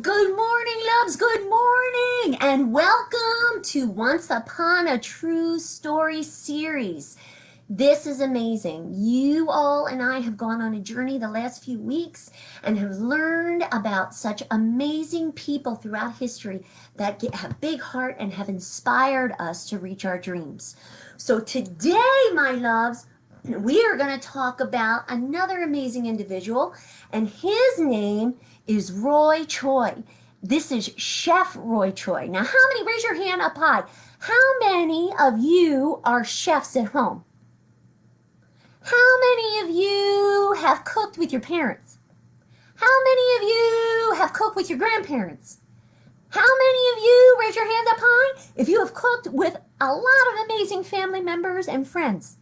Good morning, loves. Good morning, and welcome to Once Upon a True Story series. This is amazing. You all and I have gone on a journey the last few weeks and have learned about such amazing people throughout history that have big heart and have inspired us to reach our dreams. So today, my loves, we are going to talk about another amazing individual, and his name is Roy Choi. This is Chef Roy Choi. Now, how many, raise your hand up high, how many of you are chefs at home? How many of you have cooked with your parents? How many of you have cooked with your grandparents? How many of you, raise your hand up high, if you have cooked with a lot of amazing family members and friends?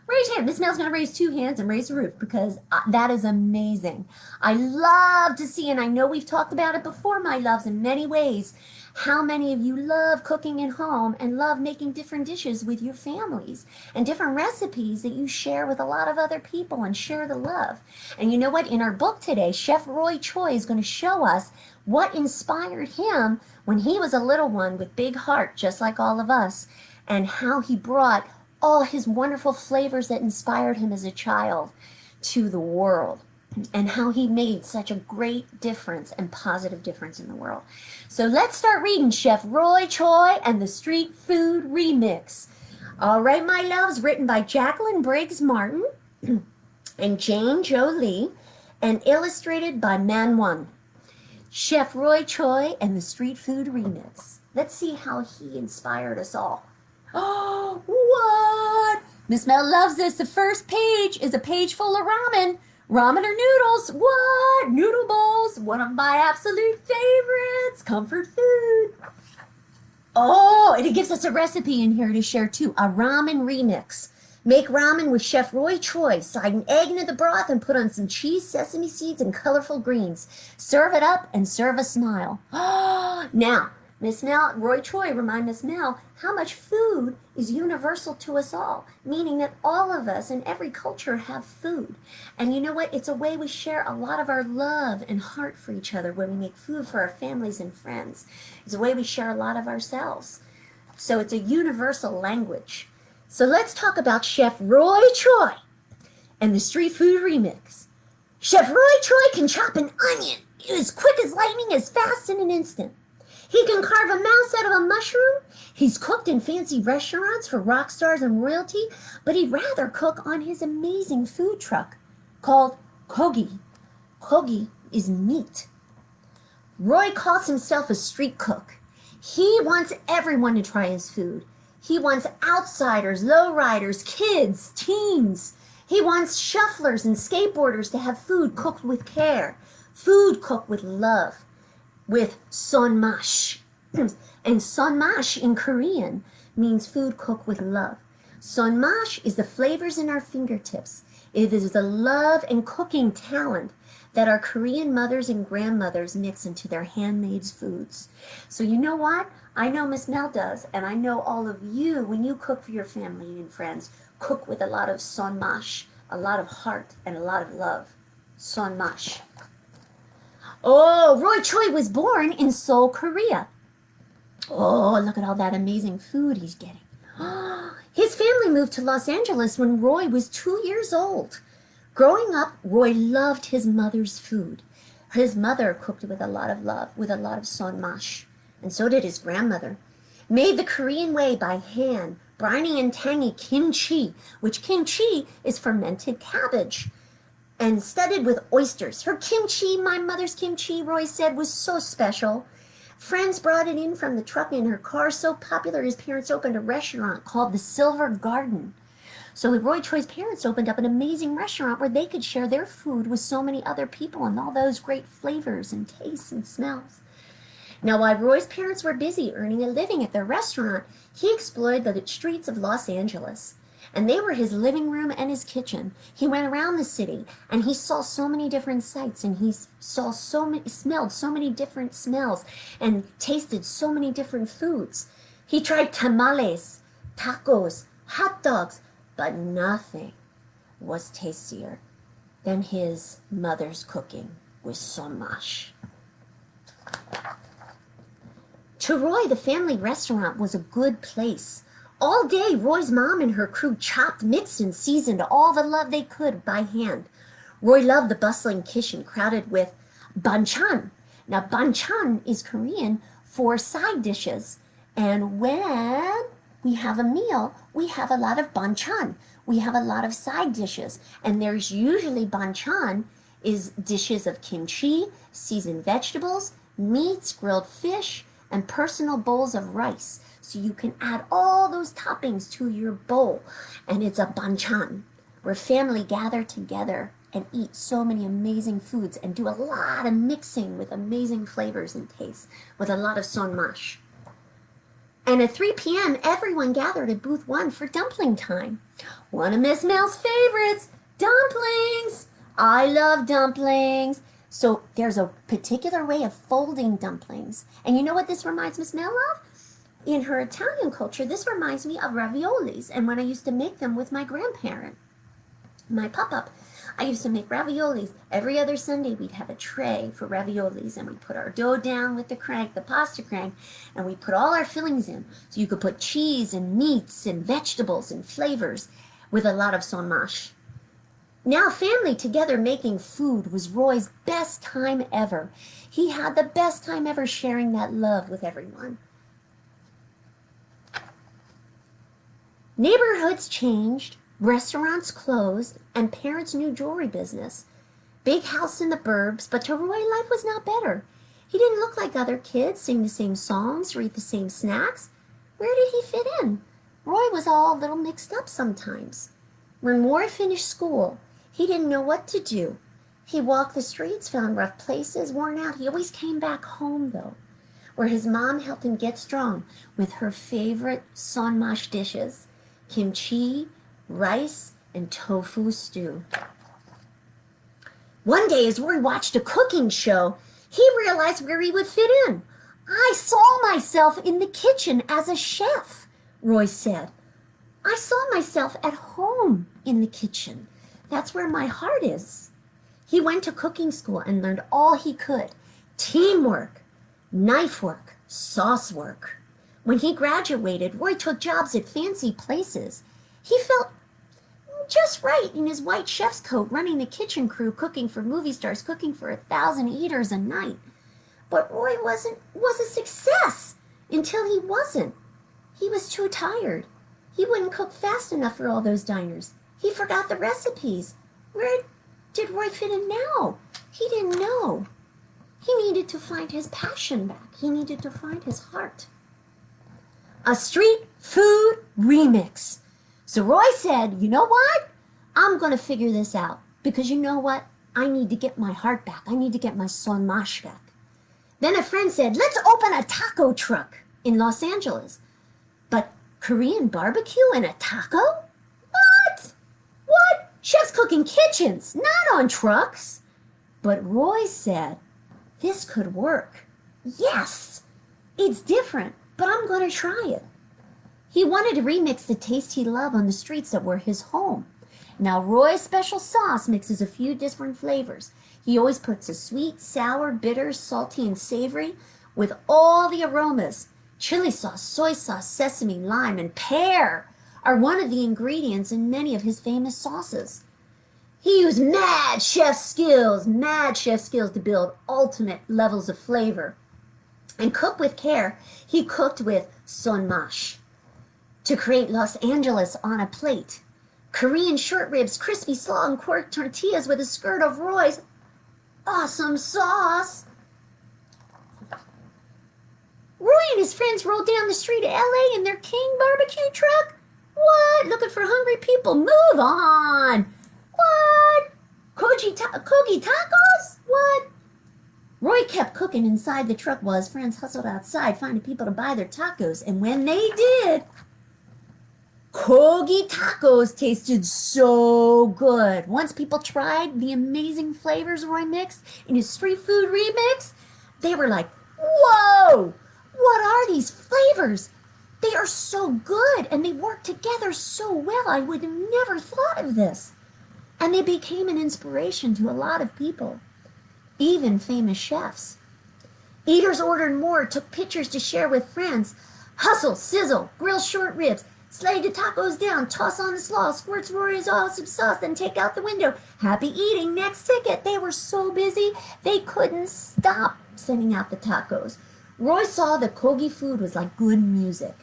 Raise your hand. Miss Mel's going to raise 2 hands and raise the roof because that is amazing. I love to see, and I know we've talked about it before, my loves, in many ways, how many of you love cooking at home and love making different dishes with your families and different recipes that you share with a lot of other people and share the love. And you know what? In our book today, Chef Roy Choi is going to show us what inspired him when he was a little one with big heart, just like all of us, and how he brought all his wonderful flavors that inspired him as a child to the world, and how he made such a great difference and positive difference in the world. So let's start reading Chef Roy Choi and the Street Food Remix. All right, my loves, written by Jacqueline Briggs Martin and Jane Jolie, and illustrated by Man One. Chef Roy Choi and the Street Food Remix. Let's see how he inspired us all. Oh, what? Miss Mel loves this. The first page is a page full of ramen. Ramen or noodles? What? Noodle bowls. One of my absolute favorites. Comfort food. Oh, and it gives us a recipe in here to share too. A ramen remix. Make ramen with Chef Roy Choi. Slide an egg into the broth and put on some cheese, sesame seeds, and colorful greens. Serve it up and serve a smile. Oh, now, Miss Mel, Roy Choi remind Miss Mel how much food is universal to us all, meaning that all of us in every culture have food. And you know what? It's a way we share a lot of our love and heart for each other when we make food for our families and friends. It's a way we share a lot of ourselves. So it's a universal language. So let's talk about Chef Roy Choi and the Street Food Remix. Chef Roy Choi can chop an onion as quick as lightning, as fast in an instant. He can carve a mouse out of a mushroom. He's cooked in fancy restaurants for rock stars and royalty, but he'd rather cook on his amazing food truck called Kogi. Kogi is meat. Roy calls himself a street cook. He wants everyone to try his food. He wants outsiders, lowriders, kids, teens. He wants shufflers and skateboarders to have food cooked with care, food cooked with love, with sonmash. And sonmash in Korean means food cooked with love. Sonmash is the flavors in our fingertips. It is the love and cooking talent that our Korean mothers and grandmothers mix into their handmade foods. So you know what? I know Miss Mel does, and I know all of you, when you cook for your family and friends, cook with a lot of sonmash, a lot of heart, and a lot of love. Sonmash. Oh, Roy Choi was born in Seoul, Korea. Oh, look at all that amazing food he's getting. His family moved to Los Angeles when Roy was 2 years old. Growing up, Roy loved his mother's food. His mother cooked with a lot of love, with a lot of sonmash, and so did his grandmother. Made the Korean way by hand, briny and tangy kimchi, which kimchi is fermented cabbage, and studded with oysters. Her kimchi, my mother's kimchi, Roy said, was so special. Friends brought it in from the truck in her car, so popular his parents opened a restaurant called the Silver Garden. So Roy Choi's parents opened up an amazing restaurant where they could share their food with so many other people and all those great flavors and tastes and smells. Now, while Roy's parents were busy earning a living at their restaurant, he explored the streets of Los Angeles. And they were his living room and his kitchen. He went around the city and he saw so many different sights, and he saw smelled so many different smells and tasted so many different foods. He tried tamales, tacos, hot dogs, but nothing was tastier than his mother's cooking with so much. To Roy, the family restaurant was a good place. All day, Roy's mom and her crew chopped, mixed, and seasoned all the love they could by hand. Roy loved the bustling kitchen crowded with banchan. Now, banchan is Korean for side dishes. And when we have a meal, we have a lot of banchan. We have a lot of side dishes. And there's usually banchan is dishes of kimchi, seasoned vegetables, meats, grilled fish, and personal bowls of rice. So you can add all those toppings to your bowl. And it's a banchan, where family gather together and eat so many amazing foods and do a lot of mixing with amazing flavors and tastes, with a lot of sonmash. And at 3 p.m., everyone gathered at booth 1 for dumpling time. One of Miss Mel's favorites, dumplings. I love dumplings. So there's a particular way of folding dumplings. And you know what this reminds Miss Mel of? In her Italian culture, this reminds me of raviolis, and when I used to make them with my grandparent, my pop-up, I used to make raviolis. Every other Sunday, we'd have a tray for raviolis, and we'd put our dough down with the crank, the pasta crank, and we'd put all our fillings in. So you could put cheese and meats and vegetables and flavors with a lot of sonmash. Now, family together making food was Roy's best time ever. He had the best time ever sharing that love with everyone. Neighborhoods changed, restaurants closed, and parents' new jewelry business. Big house in the burbs, but to Roy, life was not better. He didn't look like other kids, sing the same songs, or eat the same snacks. Where did he fit in? Roy was all a little mixed up sometimes. When Roy finished school, he didn't know what to do. He walked the streets, found rough places, worn out. He always came back home, though, where his mom helped him get strong with her favorite sonmash dishes, kimchi, rice, and tofu stew. One day, as Roy watched a cooking show, he realized where he would fit in. I saw myself in the kitchen as a chef, Roy said. I saw myself at home in the kitchen. That's where my heart is. He went to cooking school and learned all he could. Teamwork, knife work, sauce work. When he graduated, Roy took jobs at fancy places. He felt just right in his white chef's coat, running the kitchen crew, cooking for movie stars, cooking for 1,000 eaters a night. But Roy was a success until he wasn't. He was too tired. He wouldn't cook fast enough for all those diners. He forgot the recipes. Where did Roy fit in now? He didn't know. He needed to find his passion back. He needed to find his heart. A street food remix. So Roy said, you know what? I'm going to figure this out. Because you know what? I need to get my heart back. I need to get my sonmash back. Then a friend said, let's open a taco truck in Los Angeles. But Korean barbecue and a taco? What? What? Chefs cook in kitchens, not on trucks. But Roy said, this could work. Yes, it's different, but I'm going to try it. He wanted to remix the taste he loved on the streets that were his home. Now, Roy's special sauce mixes a few different flavors. He always puts a sweet, sour, bitter, salty, and savory with all the aromas. Chili sauce, soy sauce, sesame, lime, and pear are one of the ingredients in many of his famous sauces. He used mad chef skills to build ultimate levels of flavor. And cook with care, he cooked with sonmash to create Los Angeles on a plate. Korean short ribs, crispy slaw, and cork tortillas with a skirt of Roy's awesome sauce. Roy and his friends rolled down the street of LA in their King barbecue truck. What? Looking for hungry people? Move on. What? Kogi tacos? What? Roy kept cooking inside the truck while his friends hustled outside, finding people to buy their tacos. And when they did, Kogi tacos tasted so good. Once people tried the amazing flavors Roy mixed in his street food remix, they were like, whoa, what are these flavors? They are so good and they work together so well. I would have never thought of this. And they became an inspiration to a lot of people, even famous chefs. Eaters ordered more, took pictures to share with friends. Hustle, sizzle, grill short ribs, slide the tacos down, toss on the slaw, squirts Roy's awesome sauce, then take out the window. Happy eating, next ticket. They were so busy, they couldn't stop sending out the tacos. Roy saw that Kogi food was like good music,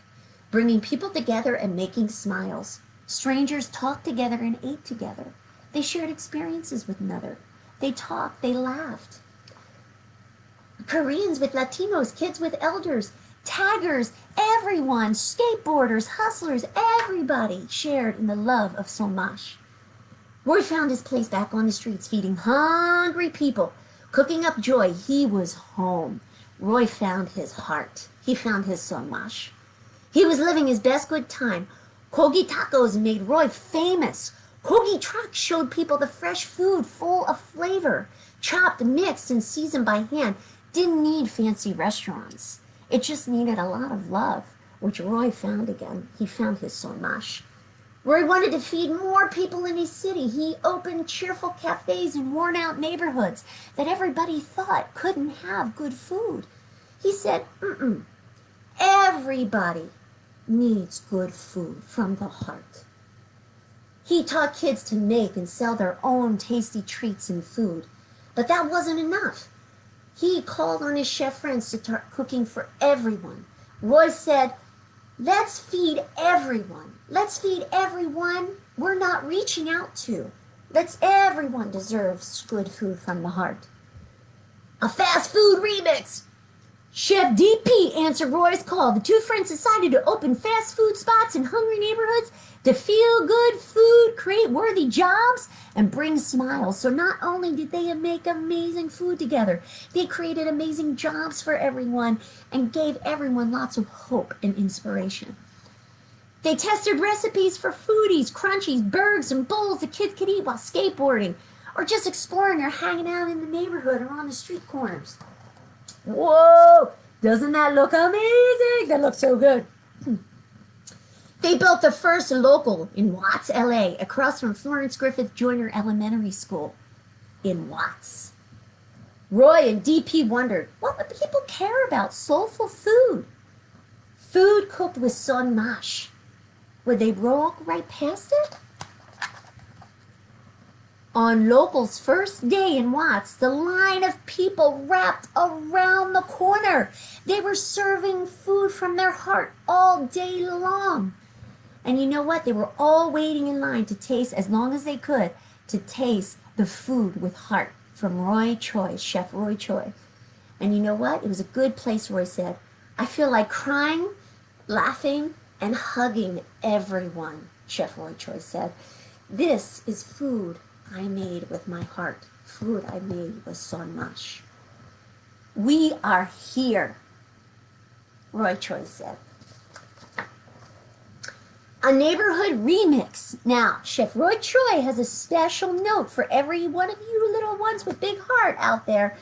bringing people together and making smiles. Strangers talked together and ate together. They shared experiences with another. They talked, they laughed. Koreans with Latinos, kids with elders, taggers, everyone, skateboarders, hustlers, everybody shared in the love of Somash. Roy found his place back on the streets, feeding hungry people, cooking up joy. He was home. Roy found his heart. He found his Somash. He was living his best good time. Kogi tacos made Roy famous. Kogi trucks showed people the fresh food full of flavor, chopped, mixed, and seasoned by hand. Didn't need fancy restaurants. It just needed a lot of love, which Roy found again. He found his Somash. Roy wanted to feed more people in his city. He opened cheerful cafes in worn-out neighborhoods that everybody thought couldn't have good food. He said, everybody needs good food from the heart. He taught kids to make and sell their own tasty treats and food. But that wasn't enough. He called on his chef friends to start cooking for everyone. Roy said, let's feed everyone. Let's feed everyone we're not reaching out to. Everyone deserves good food from the heart. A fast food remix. Chef DP answered Roy's call. The two friends decided to open fast food spots in hungry neighborhoods to feel good food, create worthy jobs, and bring smiles. So not only did they make amazing food together, they created amazing jobs for everyone and gave everyone lots of hope and inspiration. They tested recipes for foodies, crunchies, burgers, and bowls the kids could eat while skateboarding or just exploring or hanging out in the neighborhood or on the street corners. Whoa! Doesn't that look amazing? That looks so good. They built the first local in Watts, LA, across from Florence Griffith Joyner Elementary School in Watts. Roy and DP wondered, what would people care about soulful food? Food cooked with Somash. Would they walk right past it? On Local's first day in Watts, the line of people wrapped around the corner. They were serving food from their heart all day long. And you know what? They were all waiting in line to taste, as long as they could, to taste the food with heart from Roy Choi, Chef Roy Choi. And you know what? It was a good place, Roy said. I feel like crying, laughing, and hugging everyone, Chef Roy Choi said. This is food I made with my heart. Food I made with Somash. We are here, Roy Choi said. A neighborhood remix. Now, Chef Roy Choi has a special note for every one of you little ones with big heart out there.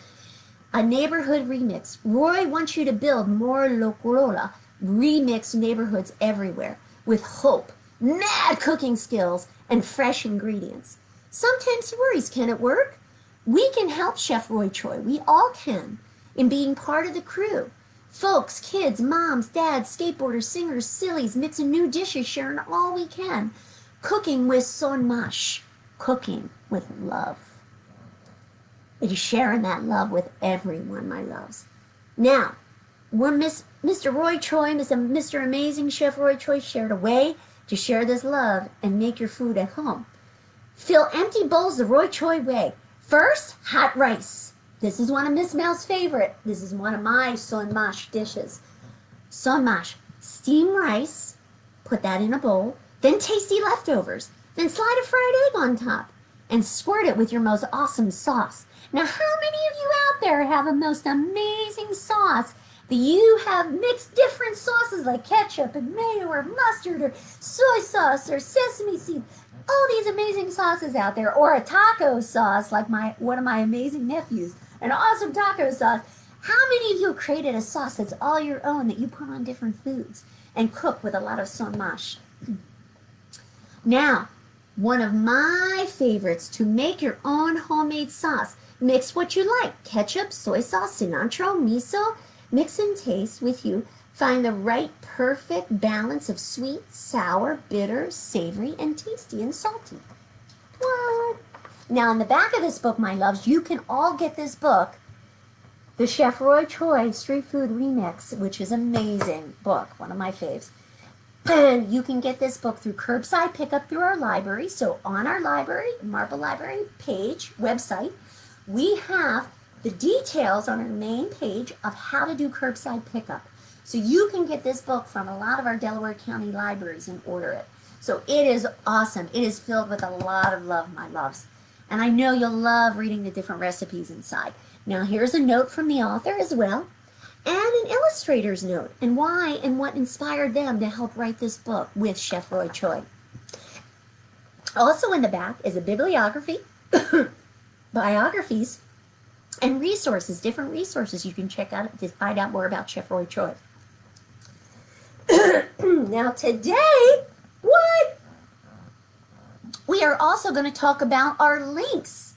A neighborhood remix. Roy wants you to build more Locola remix neighborhoods everywhere with hope, mad cooking skills, and fresh ingredients. Sometimes he worries, can it work? We can help Chef Roy Choi, we all can, in being part of the crew. Folks, kids, moms, dads, skateboarders, singers, sillies, mixing new dishes, sharing all we can. Cooking with Somash, cooking with love. It is sharing that love with everyone, my loves. Now, we're Mr. Roy Choi, Mr. Amazing Chef Roy Choi shared a way to share this love and make your food at home. Fill empty bowls the Roy Choi way. First, hot rice. This is one of Miss Mel's favorite. This is one of my Somash dishes. Somash, steam rice, put that in a bowl, then tasty leftovers, then slide a fried egg on top, and squirt it with your most awesome sauce. Now, how many of you out there have a most amazing sauce that you have mixed different sauces like ketchup and mayo or mustard or soy sauce or sesame seeds? All these amazing sauces out there, or a taco sauce like one of my amazing nephews, an awesome taco sauce. How many of you have created a sauce that's all your own that you put on different foods and cook with a lot of Somash? Now, one of my favorites to make your own homemade sauce Mix what you like. Ketchup, soy sauce, cilantro, miso. Mix and taste with you. Find the right perfect balance of sweet, sour, bitter, savory, and tasty and salty. What? Now, in the back of this book, my loves, you can all get this book, the Chef Roy Choi Street Food Remix, which is an amazing book, one of my faves. And you can get this book through curbside pickup through our library. So on our library, Marple Library page, website, we have the details on our main page of how to do curbside pickup. So you can get this book from a lot of our Delaware County libraries and order it. So it is awesome. It is filled with a lot of love, my loves. And I know you'll love reading the different recipes inside. Now here's a note from the author as well, and an illustrator's note, and why and what inspired them to help write this book with Chef Roy Choi. Also in the back is a bibliography, biographies, and resources, different resources you can check out to find out more about Chef Roy Choi. Now today, what? We are also going to talk about our links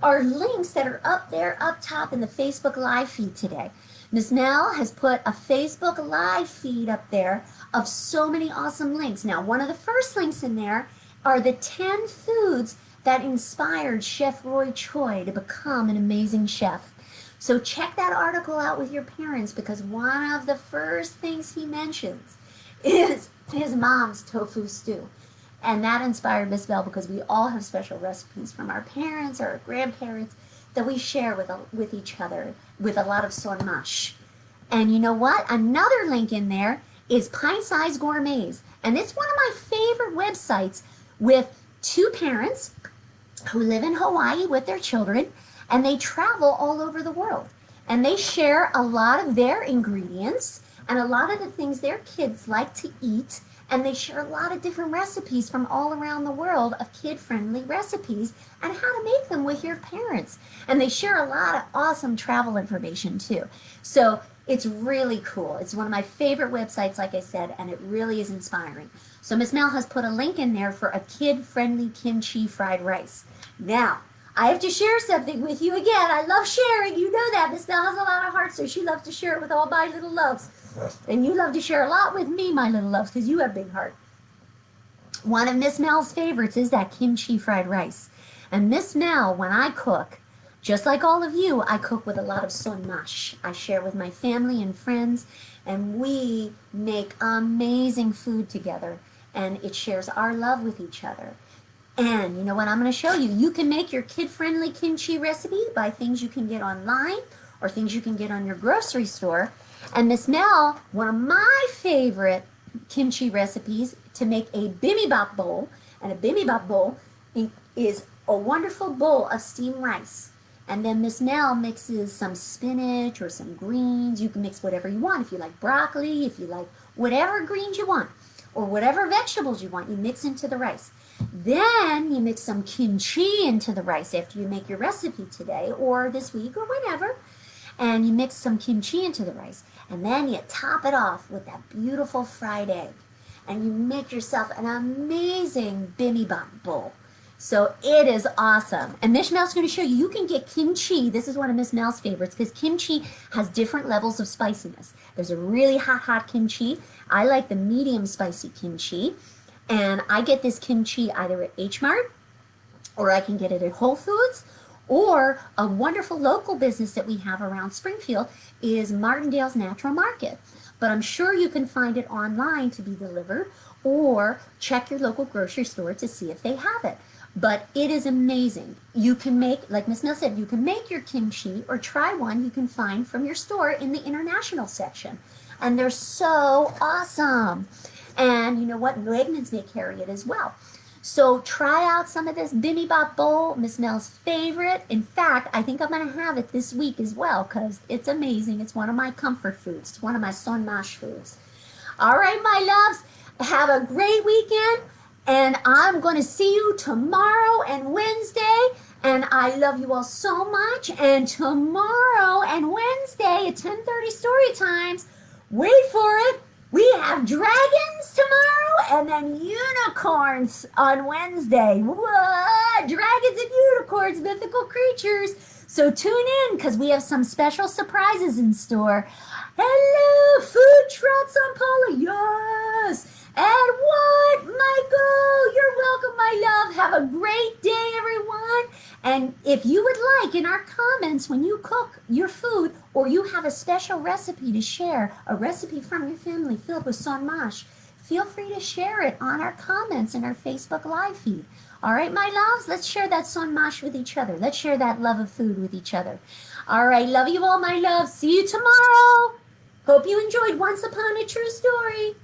that are up there, up top in the Facebook Live feed today. Ms. Mel has put a Facebook Live feed up there of so many awesome links. Now, one of the first links in there are the 10 foods that inspired Chef Roy Choi to become an amazing chef. So check that article out with your parents, because one of the first things he mentions is his mom's tofu stew. And that inspired Miss Bell, because we all have special recipes from our parents or our grandparents that we share with each other with a lot of sonmash. And you know what? Another link in there is Pint Size Gourmets. And it's one of my favorite websites with two parents who live in Hawaii with their children, and they travel all over the world. And they share a lot of their ingredients and a lot of the things their kids like to eat. And they share a lot of different recipes from all around the world of kid-friendly recipes and how to make them with your parents. And they share a lot of awesome travel information too. So it's really cool. It's one of my favorite websites, like I said, and it really is inspiring. So Miss Mel has put a link in there for a kid-friendly kimchi fried rice. Now, I have to share something with you again. I love sharing. You know that. Miss Mel has a lot of heart, so she loves to share it with all my little loves. And you love to share a lot with me, my little loves, because you have big heart. One of Miss Mel's favorites is that kimchi fried rice. And Miss Mel, when I cook, just like all of you, I cook with a lot of sonmash. I share with my family and friends, and we make amazing food together. And it shares our love with each other. And you know what I'm going to show you? You can make your kid-friendly kimchi recipe by things you can get online or things you can get on your grocery store. And Miss Mel, one of my favorite kimchi recipes to make a bibimbap bowl, and a bibimbap bowl is a wonderful bowl of steamed rice. And then Miss Mel mixes some spinach or some greens. You can mix whatever you want. If you like broccoli, if you like whatever greens you want, or whatever vegetables you want, you mix into the rice. Then you mix some kimchi into the rice after you make your recipe today or this week or whenever. And you mix some kimchi into the rice. And then you top it off with that beautiful fried egg. And you make yourself an amazing bibimbap bowl. So it is awesome. And Miss Mel's going to show you, you can get kimchi. This is one of Miss Mel's favorites because kimchi has different levels of spiciness. There's a really hot kimchi. I like the medium spicy kimchi. And I get this kimchi either at H Mart, or I can get it at Whole Foods, or a wonderful local business that we have around Springfield is Martindale's Natural Market. But I'm sure you can find it online to be delivered, or check your local grocery store to see if they have it. But it is amazing. You can make, like Miss Mel said, you can make your kimchi or try one you can find from your store in the international section. And they're so awesome. And you know what? Wegmans may carry it as well. So try out some of this bibimbap bowl, Miss Mel's favorite. In fact, I think I'm going to have it this week as well because it's amazing. It's one of my comfort foods. It's one of my sonmash foods. All right, my loves, have a great weekend. And I'm going to see you tomorrow and Wednesday. And I love you all so much. And tomorrow and Wednesday at 10:30 story times, wait for it, we have dragons tomorrow and then unicorns on Wednesday. What? Dragons and unicorns, mythical creatures. So tune in because we have some special surprises in store. Hello, food trucks on Paula. Yes. And what, Michael? You're welcome, my love. Have a great day, everyone. And if you would like, in our comments, when you cook your food or you have a special recipe to share, a recipe from your family filled with son mash, feel free to share it on our comments in our Facebook Live feed. All right, my loves, let's share that son mash with each other. Let's share that love of food with each other. All right, love you all, my loves. See you tomorrow. Hope you enjoyed Once Upon a True Story.